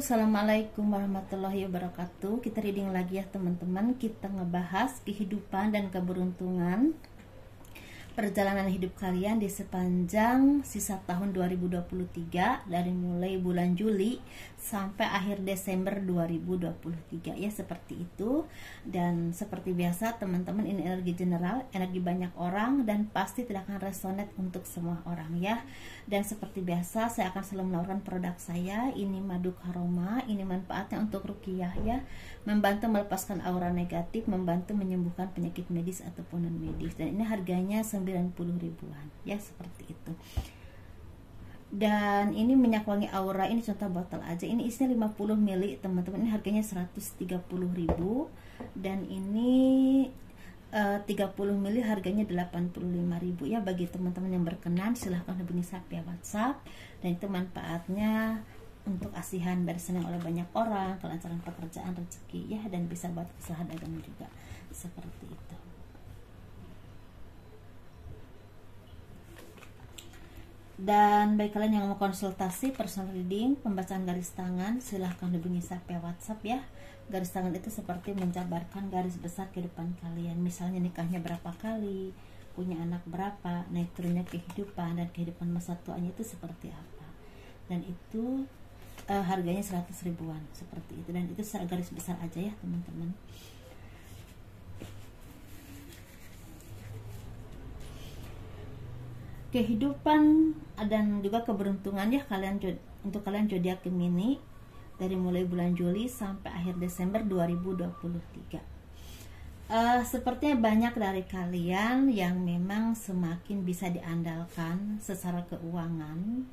Assalamualaikum warahmatullahi wabarakatuh. Kita reading lagi ya teman-teman. Kita ngebahas kehidupan dan keberuntungan perjalanan hidup kalian di sepanjang sisa tahun 2023, dari mulai bulan Juli sampai akhir Desember 2023 ya, seperti itu. Dan seperti biasa teman-teman, ini energi general, energi banyak orang, dan pasti tidak akan resonate untuk semua orang ya. Dan seperti biasa saya akan selalu menawarkan produk saya. Ini madu karoma, ini manfaatnya untuk ruqyah ya, membantu melepaskan aura negatif, membantu menyembuhkan penyakit medis ataupun non medis. Dan ini harganya 90 ribuan ya, seperti itu. Dan ini minyak wangi aura, ini contoh botol aja, ini isinya 50 ml teman-teman. Ini harganya 130 ribu. Dan ini 30 ml harganya 85 ribu ya. Bagi teman-teman yang berkenan silahkan hubungi saya via WhatsApp. Dan itu manfaatnya untuk asihan, bersenang oleh banyak orang, kelancaran pekerjaan, rezeki ya, dan bisa buat usaha dagang juga, seperti itu. Dan bagi kalian yang mau konsultasi personal reading, pembacaan garis tangan, silahkan hubungi saya via WhatsApp ya. Garis tangan itu seperti menjabarkan garis besar kehidupan kalian. Misalnya nikahnya berapa kali, punya anak berapa, naik turunnya kehidupan, dan kehidupan masa tuanya itu seperti apa. Dan itu harganya 100 ribuan, seperti itu. Dan itu secara garis besar aja ya teman-teman. Kehidupan dan juga keberuntungan ya kalian, untuk kalian zodiak Gemini, dari mulai bulan Juli sampai akhir Desember 2023. Sepertinya banyak dari kalian yang memang semakin bisa diandalkan secara keuangan,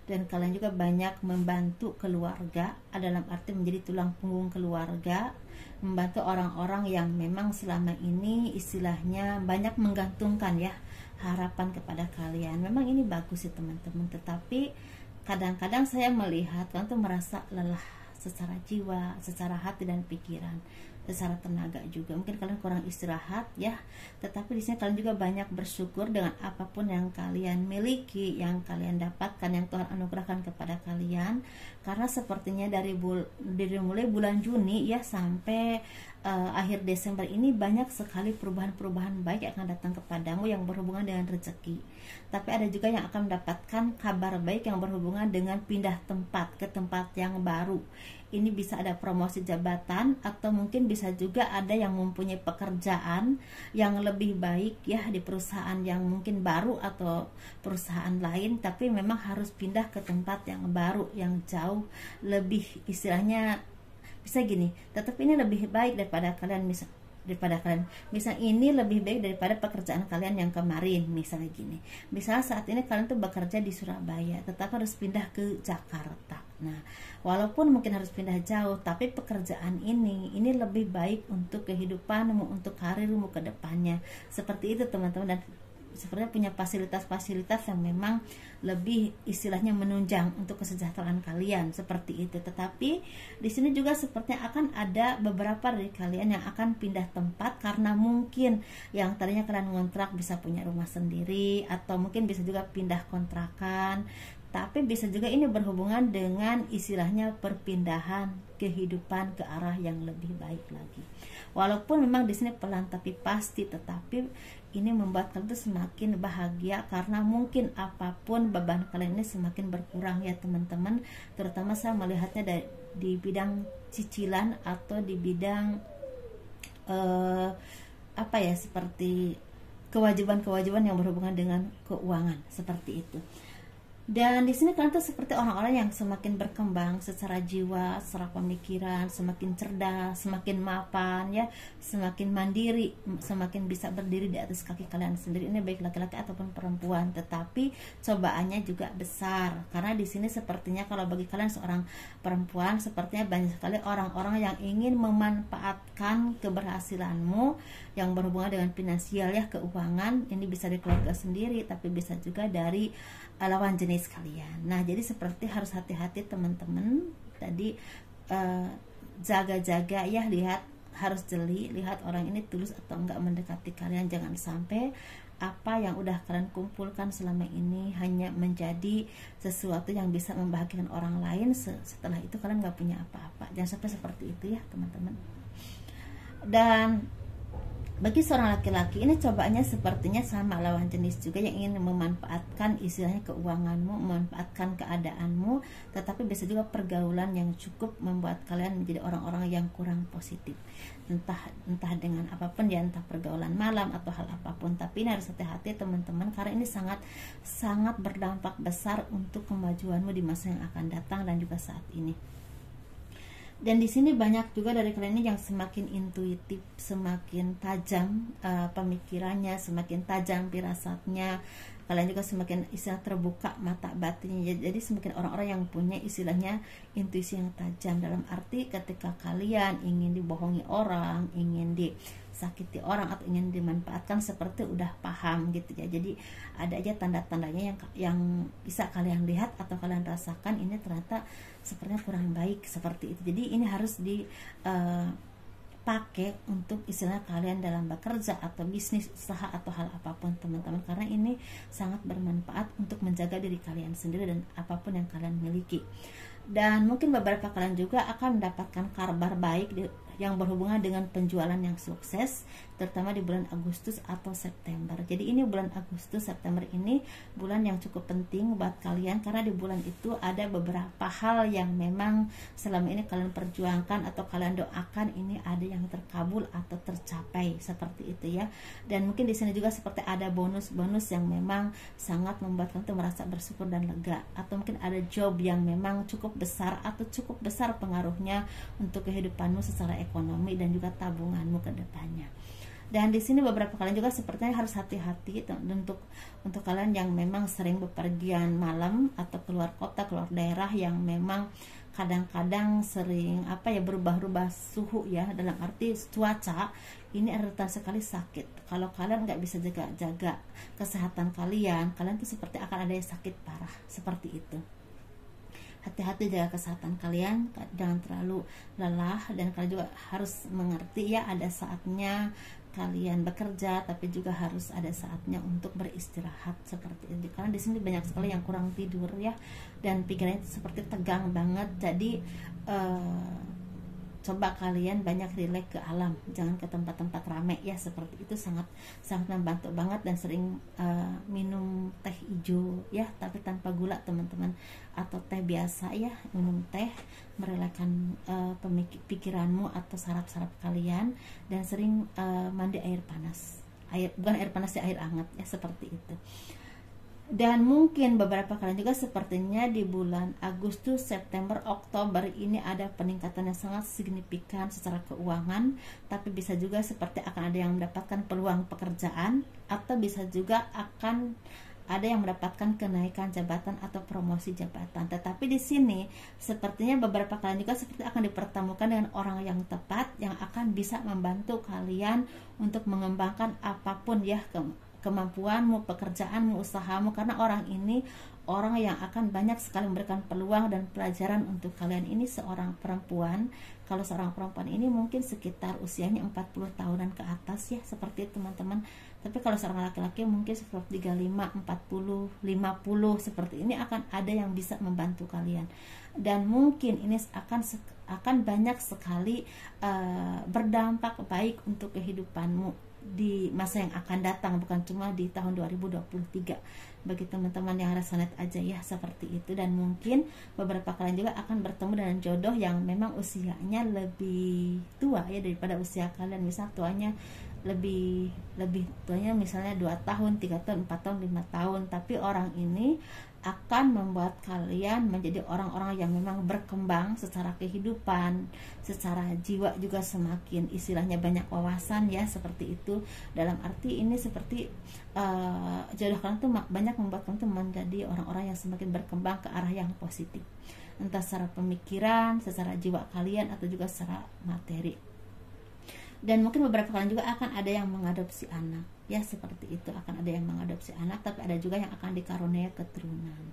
dan kalian juga banyak membantu keluarga, dalam arti menjadi tulang punggung keluarga, membantu orang-orang yang memang selama ini istilahnya banyak menggantungkan ya harapan kepada kalian. Memang ini bagus sih teman-teman, tetapi kadang-kadang saya melihat kalian tuh merasa lelah secara jiwa, secara hati dan pikiran, secara tenaga juga. Mungkin kalian kurang istirahat ya, tetapi di sini kalian juga banyak bersyukur dengan apapun yang kalian miliki, yang kalian dapatkan, yang Tuhan anugerahkan kepada kalian. Karena sepertinya dari mulai bulan Juni ya sampai akhir Desember ini banyak sekali perubahan-perubahan baik yang akan datang kepadamu yang berhubungan dengan rezeki. Tapi ada juga yang akan mendapatkan kabar baik yang berhubungan dengan pindah tempat ke tempat yang baru. Ini bisa ada promosi jabatan, atau mungkin bisa juga ada yang mempunyai pekerjaan yang lebih baik ya di perusahaan yang mungkin baru atau perusahaan lain, tapi memang harus pindah ke tempat yang baru, yang jauh lebih, istilahnya bisa gini, tetap ini lebih baik daripada kalian, misal ini lebih baik daripada pekerjaan kalian yang kemarin, misalnya gini. Misal saat ini kalian tuh bekerja di Surabaya, tetapi harus pindah ke Jakarta. Nah, walaupun mungkin harus pindah jauh, tapi pekerjaan ini lebih baik untuk kehidupanmu, untuk karirmu ke depannya. Seperti itu teman-teman. Dan sepertinya punya fasilitas-fasilitas yang memang lebih istilahnya menunjang untuk kesejahteraan kalian, seperti itu. Tetapi di sini juga sepertinya akan ada beberapa dari kalian yang akan pindah tempat, karena mungkin yang tadinya kalian ngontrak bisa punya rumah sendiri, atau mungkin bisa juga pindah kontrakan. Tapi bisa juga ini berhubungan dengan istilahnya perpindahan kehidupan ke arah yang lebih baik lagi. Walaupun memang di sini pelan tapi pasti, tetapi ini membuat kalian tuh semakin bahagia, karena mungkin apapun beban kalian ini semakin berkurang ya teman-teman. Terutama saya melihatnya di bidang cicilan, atau di bidang seperti kewajiban-kewajiban yang berhubungan dengan keuangan, seperti itu. Dan di sini kalian tuh seperti orang-orang yang semakin berkembang secara jiwa, secara pemikiran, semakin cerdas, semakin mapan ya, semakin mandiri, semakin bisa berdiri di atas kaki kalian sendiri. Ini baik laki-laki ataupun perempuan, tetapi cobaannya juga besar, karena di sini sepertinya kalau bagi kalian seorang perempuan, sepertinya banyak sekali orang-orang yang ingin memanfaatkan keberhasilanmu yang berhubungan dengan finansial ya, keuangan. Ini bisa dari keluarga sendiri, tapi bisa juga dari lawan jenis kalian. Nah, jadi seperti harus hati-hati teman-teman. Tadi jaga-jaga ya, lihat, harus jeli, lihat orang ini tulus atau enggak mendekati kalian. Jangan sampai apa yang udah kalian kumpulkan selama ini hanya menjadi sesuatu yang bisa membahagiakan orang lain, setelah itu kalian gak punya apa-apa. Jangan sampai seperti itu ya teman-teman. Dan bagi seorang laki-laki ini cobaannya sepertinya sama lawan jenis juga, yang ingin memanfaatkan istilahnya keuanganmu, memanfaatkan keadaanmu, tetapi bisa juga pergaulan yang cukup membuat kalian menjadi orang-orang yang kurang positif, entah dengan apapun ya, entah pergaulan malam atau hal apapun. Tapi ini harus hati-hati teman-teman, karena ini sangat berdampak besar untuk kemajuanmu di masa yang akan datang dan juga saat ini. Dan di sini banyak juga dari kalian ini yang semakin intuitif, semakin tajam pemikirannya, semakin tajam firasatnya. Kalian juga semakin istilah terbuka mata batinnya. Jadi semakin orang-orang yang punya istilahnya intuisi yang tajam, dalam arti ketika kalian ingin dibohongi orang, ingin disakiti orang, atau ingin dimanfaatkan, seperti udah paham gitu ya. Jadi ada aja tanda-tandanya yang bisa kalian lihat atau kalian rasakan, ini ternyata sepertinya kurang baik seperti itu. Jadi ini harus dipakai untuk istilah kalian dalam bekerja atau bisnis, usaha atau hal apapun teman-teman, karena ini sangat bermanfaat untuk menjaga diri kalian sendiri dan apapun yang kalian miliki. Dan mungkin beberapa kalian juga akan mendapatkan kabar baik yang berhubungan dengan penjualan yang sukses, terutama di bulan Agustus atau September. Jadi ini bulan Agustus September ini bulan yang cukup penting buat kalian, karena di bulan itu ada beberapa hal yang memang selama ini kalian perjuangkan atau kalian doakan, ini ada yang terkabul atau tercapai seperti itu ya. Dan mungkin di sini juga seperti ada bonus-bonus yang memang sangat membuat kalian tuh merasa bersyukur dan lega, atau mungkin ada job yang memang cukup besar atau cukup besar pengaruhnya untuk kehidupanmu secara ekonomi dan juga tabunganmu ke depannya. Dan di sini beberapa kalian juga sepertinya harus hati-hati untuk kalian yang memang sering bepergian malam atau keluar kota, keluar daerah, yang memang kadang-kadang sering berubah-ubah suhu ya, dalam arti cuaca. Ini rentan sekali sakit. Kalau kalian nggak bisa jaga kesehatan kalian tuh seperti akan ada yang sakit parah seperti itu. Hati-hati jaga kesehatan kalian, jangan terlalu lelah, dan kalian juga harus mengerti ya, ada saatnya kalian bekerja, tapi juga harus ada saatnya untuk beristirahat seperti itu. Karena di sini banyak sekali yang kurang tidur ya, dan pikirannya seperti tegang banget. Jadi coba kalian banyak rileks ke alam, jangan ke tempat-tempat ramai ya, seperti itu sangat membantu banget. Dan sering minum teh hijau ya, tapi tanpa gula teman-teman, atau teh biasa ya, minum teh merelakan pikiranmu atau saraf-saraf kalian. Dan sering mandi air panas, bukan air panas ya, air hangat ya, seperti itu. Dan mungkin beberapa kalian juga sepertinya di bulan Agustus, September, Oktober ini ada peningkatan yang sangat signifikan secara keuangan, tapi bisa juga seperti akan ada yang mendapatkan peluang pekerjaan, atau bisa juga akan ada yang mendapatkan kenaikan jabatan atau promosi jabatan. Tetapi di sini sepertinya beberapa kalian juga seperti akan dipertemukan dengan orang yang tepat, yang akan bisa membantu kalian untuk mengembangkan apapun ya, kemampuanmu, pekerjaanmu, usahamu, karena orang ini orang yang akan banyak sekali memberikan peluang dan pelajaran untuk kalian. Ini seorang perempuan. Kalau seorang perempuan ini mungkin sekitar usianya 40 tahunan ke atas ya, seperti itu teman-teman. Tapi kalau seorang laki-laki mungkin seperti 35, 40, 50 seperti ini, akan ada yang bisa membantu kalian. Dan mungkin ini akan banyak sekali berdampak baik untuk kehidupanmu di masa yang akan datang, bukan cuma di tahun 2023. Bagi teman-teman yang resonate aja ya, seperti itu. Dan mungkin beberapa kalian juga akan bertemu dengan jodoh yang memang usianya lebih tua ya daripada usia kalian. Misal tuanya lebih tuanya misalnya 2 tahun, 3 tahun, 4 tahun, 5 tahun, tapi orang ini akan membuat kalian menjadi orang-orang yang memang berkembang secara kehidupan, secara jiwa juga semakin istilahnya banyak wawasan ya, seperti itu. Dalam arti ini seperti jodoh kalian tuh banyak membuat kalian tuh menjadi orang-orang yang semakin berkembang ke arah yang positif, entah secara pemikiran, secara jiwa kalian, atau juga secara materi. Dan mungkin beberapa kalian juga akan ada yang mengadopsi anak ya, seperti itu, akan ada yang mengadopsi anak, tapi ada juga yang akan dikaruniai keturunan.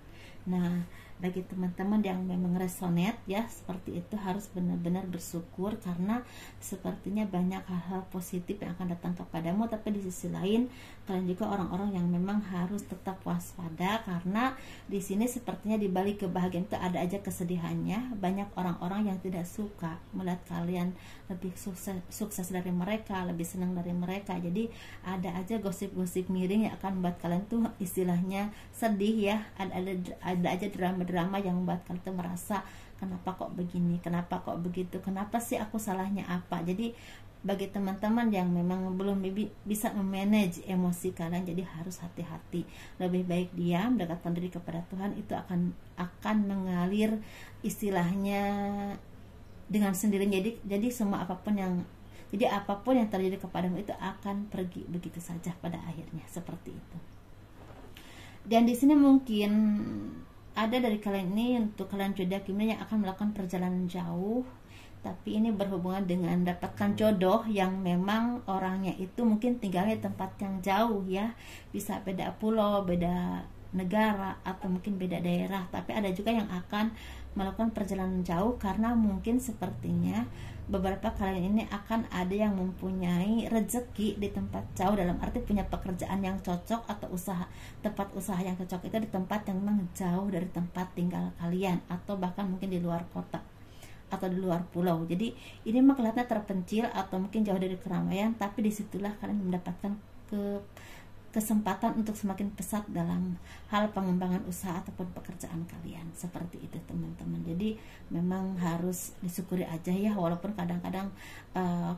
Nah, bagi teman-teman yang memang resonate ya seperti itu, harus benar-benar bersyukur karena sepertinya banyak hal-hal positif yang akan datang kepadamu. Tapi di sisi lain kalian juga orang-orang yang memang harus tetap waspada, karena di sini sepertinya di balik kebahagiaan itu ada aja kesedihannya. Banyak orang-orang yang tidak suka melihat kalian lebih sukses dari mereka, lebih senang dari mereka. Jadi ada aja gosip-gosip miring yang akan membuat kalian tuh istilahnya sedih ya. Ada aja drama-drama yang membuat kalian tuh merasa kenapa kok begini, kenapa kok begitu, kenapa sih aku salahnya apa. Jadi bagi teman-teman yang memang belum bisa memanage emosi kalian, jadi harus hati-hati. Lebih baik diam, dekatkan diri kepada Tuhan, itu akan mengalir istilahnya dengan sendirinya. Jadi semua apapun yang terjadi kepadamu itu akan pergi begitu saja pada akhirnya, seperti itu. Dan di sini mungkin ada dari kalian ini, untuk kalian zodiak Gemini yang akan melakukan perjalanan jauh, tapi ini berhubungan dengan dapatkan jodoh yang memang orangnya itu mungkin tinggalnya di tempat yang jauh ya, bisa beda pulau, beda negara, atau mungkin beda daerah. Tapi ada juga yang akan melakukan perjalanan jauh karena mungkin sepertinya beberapa kalian ini akan ada yang mempunyai rezeki di tempat jauh, dalam arti punya pekerjaan yang cocok atau tempat usaha yang cocok itu di tempat yang memang jauh dari tempat tinggal kalian, atau bahkan mungkin di luar kota atau di luar pulau. Jadi ini mah kelihatannya terpencil atau mungkin jauh dari keramaian, tapi disitulah kalian mendapatkan kesempatan untuk semakin pesat dalam hal pengembangan usaha ataupun pekerjaan kalian, seperti itu teman-teman. Jadi memang harus disyukuri aja ya, walaupun kadang-kadang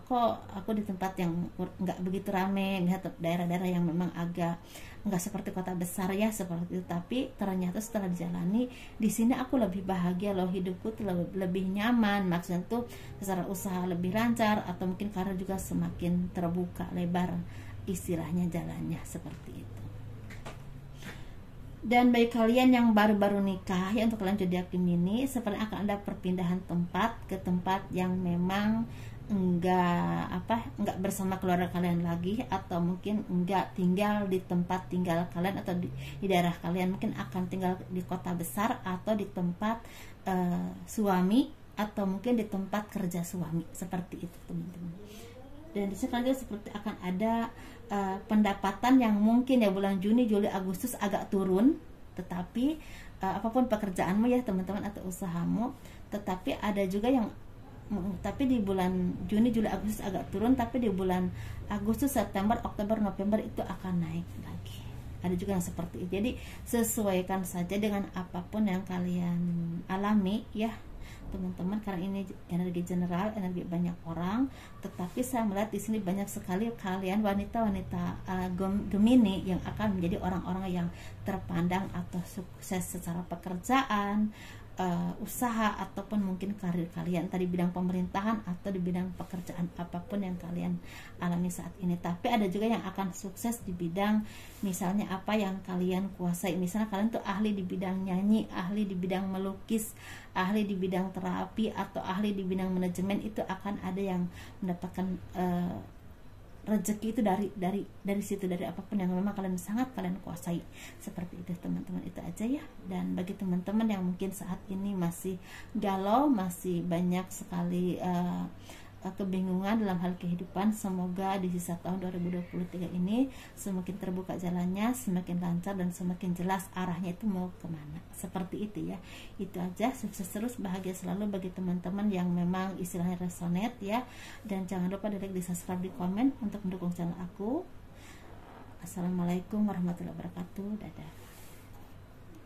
kok aku di tempat yang nggak begitu rame, daerah-daerah yang memang agak nggak seperti kota besar ya, seperti itu. Tapi ternyata setelah dijalani di sini aku lebih bahagia loh, hidupku tuh lebih nyaman, maksudnya tuh secara usaha lebih lancar, atau mungkin karena juga semakin terbuka lebar istilahnya jalannya, seperti itu. Dan bagi kalian yang baru-baru nikah ya, untuk kalian zodiak Gemini, seperti akan ada perpindahan tempat ke tempat yang memang enggak bersama keluarga kalian lagi, atau mungkin enggak tinggal di tempat tinggal kalian atau di daerah kalian, mungkin akan tinggal di kota besar atau di tempat suami, atau mungkin di tempat kerja suami, seperti itu teman-teman. Dan di sini juga seperti akan ada pendapatan yang mungkin ya bulan Juni, Juli, Agustus agak turun, tetapi apapun pekerjaanmu ya teman-teman atau usahamu, tetapi ada juga yang tapi di bulan Juni, Juli, Agustus agak turun, tapi di bulan Agustus, September, Oktober, November itu akan naik lagi. Ada juga yang seperti itu. Jadi sesuaikan saja dengan apapun yang kalian alami ya teman-teman, karena ini energi general, energi banyak orang. Tetapi saya melihat di sini banyak sekali kalian wanita-wanita Gemini yang akan menjadi orang-orang yang terpandang atau sukses secara pekerjaan, usaha, ataupun mungkin karir kalian tadi bidang pemerintahan atau di bidang pekerjaan apapun yang kalian alami saat ini. Tapi ada juga yang akan sukses di bidang misalnya apa yang kalian kuasai. Misalnya kalian tuh ahli di bidang nyanyi, ahli di bidang melukis, ahli di bidang terapi, atau ahli di bidang manajemen, itu akan ada yang mendapatkan rezeki itu dari situ, dari apapun yang memang sangat kalian kuasai, seperti itu teman-teman. Itu aja ya. Dan bagi teman-teman yang mungkin saat ini masih galau, masih banyak sekali kebingungan dalam hal kehidupan, semoga di sisa tahun 2023 ini semakin terbuka jalannya, semakin lancar, dan semakin jelas arahnya itu mau kemana, seperti itu ya. Itu aja, sukses terus, bahagia selalu bagi teman-teman yang memang istilahnya resonate ya. Dan jangan lupa di like, di subscribe, di komen untuk mendukung channel aku. Assalamualaikum warahmatullahi wabarakatuh. Dadah.